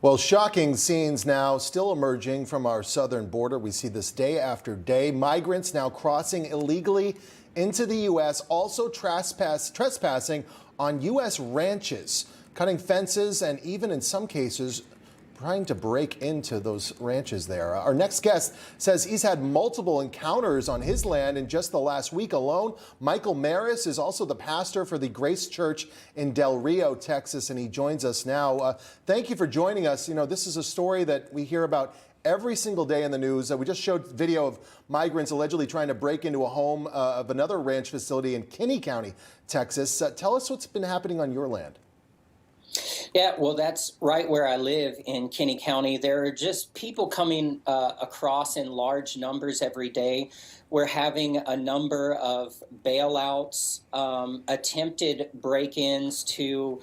Well, shocking scenes now still emerging from our southern border. We see this day after day. Migrants now crossing illegally into the U.S., also trespassing on U.S. ranches, cutting fences, and even in some cases, trying to break into those ranches there. Our next guest says he's had multiple encounters on his land in just the last week alone. Michael Maris is also the pastor for the Grace Church in Del Rio, Texas, and he joins us now. Thank you for joining us. You know, this is a story that we hear about every single day in the news. We just showed video of migrants allegedly trying to break into a home of another ranch facility in Kinney County, Texas. Tell us what's been happening on your land. Yeah, well, that's right where I live in Kinney County. There are just people coming across in large numbers every day. We're having a number of bailouts, attempted break-ins to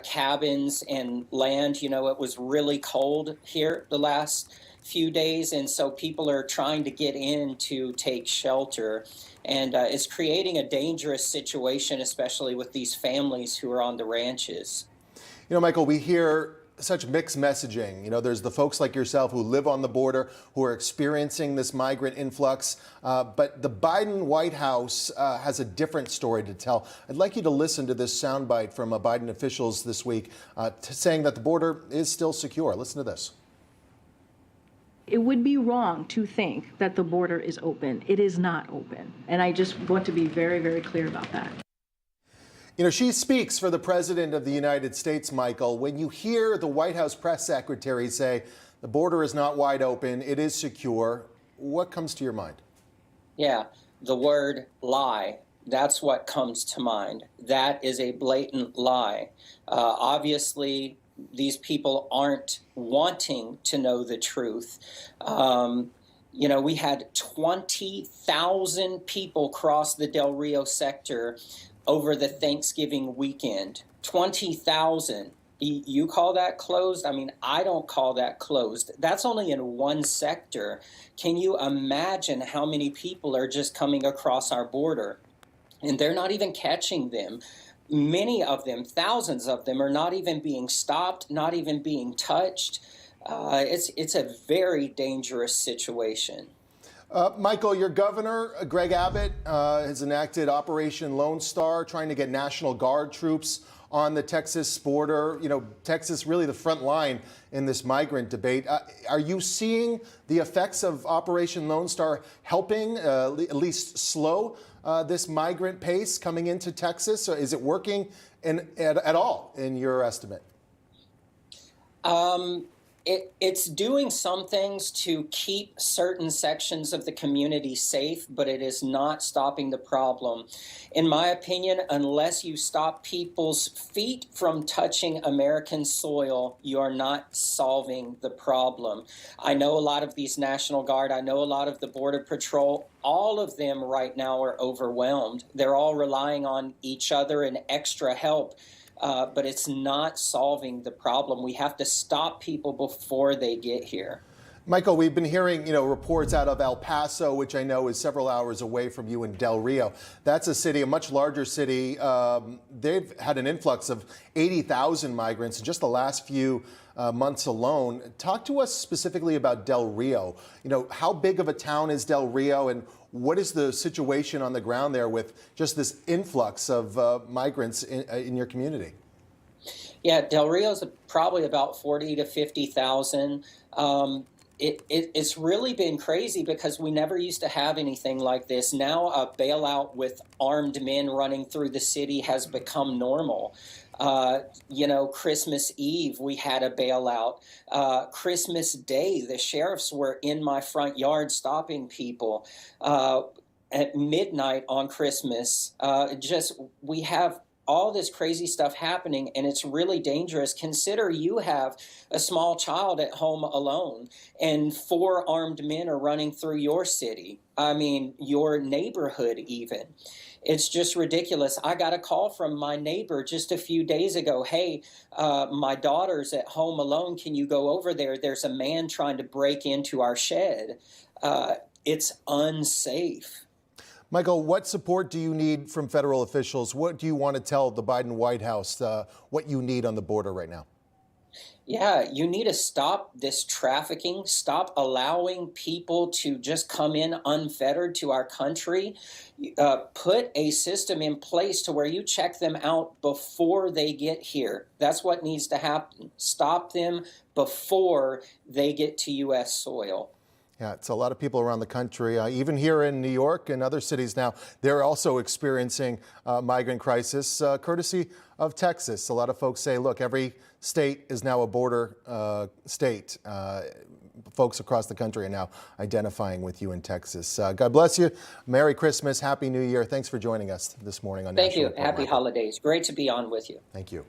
cabins and land. You know, it was really cold here the last few days, and so people are trying to get in to take shelter. And it's creating a dangerous situation, especially with these families who are on the ranches. You know, Michael, we hear such mixed messaging. You know, there's the folks like yourself who live on the border who are experiencing this migrant influx. But the Biden White House has a different story to tell. I'd like you to listen to this soundbite from Biden officials this week saying that the border is still secure. Listen to this. It would be wrong to think that the border is open. It is not open. And I just want to be very, very clear about that. You know, she speaks for the President of the United States, Michael. When you hear the White House press secretary say the border is not wide open, it is secure, what comes to your mind? Yeah, the word lie. That's what comes to mind. That is a blatant lie. Obviously, these people aren't wanting to know the truth. You know, we had 20,000 people cross the Del Rio sector over the Thanksgiving weekend. 20,000. You call that closed? I mean, I don't call that closed. That's only in one sector. Can you imagine how many people are just coming across our border? And they're not even catching them. Many of them, thousands of them, are not even being stopped, not even being touched. It's a very dangerous situation. Michael, your governor, Greg Abbott, has enacted Operation Lone Star, trying to get National Guard troops on the Texas border. You know, Texas really the front line in this migrant debate. Are you seeing the effects of Operation Lone Star helping at least slow this migrant pace coming into Texas? Or is it working at all in your estimate? It's doing some things to keep certain sections of the community safe, but it is not stopping the problem. In my opinion, unless you stop people's feet from touching American soil, you are not solving the problem. I know a lot of these National Guard, I know a lot of the Border Patrol, all of them right now are overwhelmed. They're all relying on each other and extra help. But it's not solving the problem. We have to stop people before they get here. Michael, we've been hearing, you know, reports out of El Paso, which I know is several hours away from you, in Del Rio. That's a city, a much larger city. They've had an influx of 80,000 migrants in just the last few months alone. Talk to us specifically about Del Rio. You know, how big of a town is Del Rio, and what is the situation on the ground there with just this influx of migrants in your community? Yeah, Del Rio's probably about 40 to 50,000. It's really been crazy because we never used to have anything like this. Now a bailout with armed men running through the city has become normal. You know, Christmas Eve, we had a bailout. Christmas Day, the sheriffs were in my front yard stopping people. At midnight on Christmas, we have all this crazy stuff happening, and it's really dangerous. Consider you have a small child at home alone, and 4 armed men are running through your city. I mean, your neighborhood even. It's just ridiculous. I got a call from my neighbor just a few days ago. Hey, my daughter's at home alone. Can you go over there? There's a man trying to break into our shed. It's unsafe. Michael, what support do you need from federal officials? What do you want to tell the Biden White House what you need on the border right now? Yeah, you need to stop this trafficking, stop allowing people to just come in unfettered to our country. Put a system in place to where you check them out before they get here. That's what needs to happen. Stop them before they get to U.S. soil. Yeah, it's a lot of people around the country, even here in New York and other cities now, they're also experiencing migrant crisis, courtesy of Texas. A lot of folks say, look, every state is now a border state. Folks across the country are now identifying with you in Texas. God bless you. Merry Christmas. Happy New Year. Thanks for joining us this morning on Thank National you. Report Happy Market. holidays. Great to be on with you. Thank you.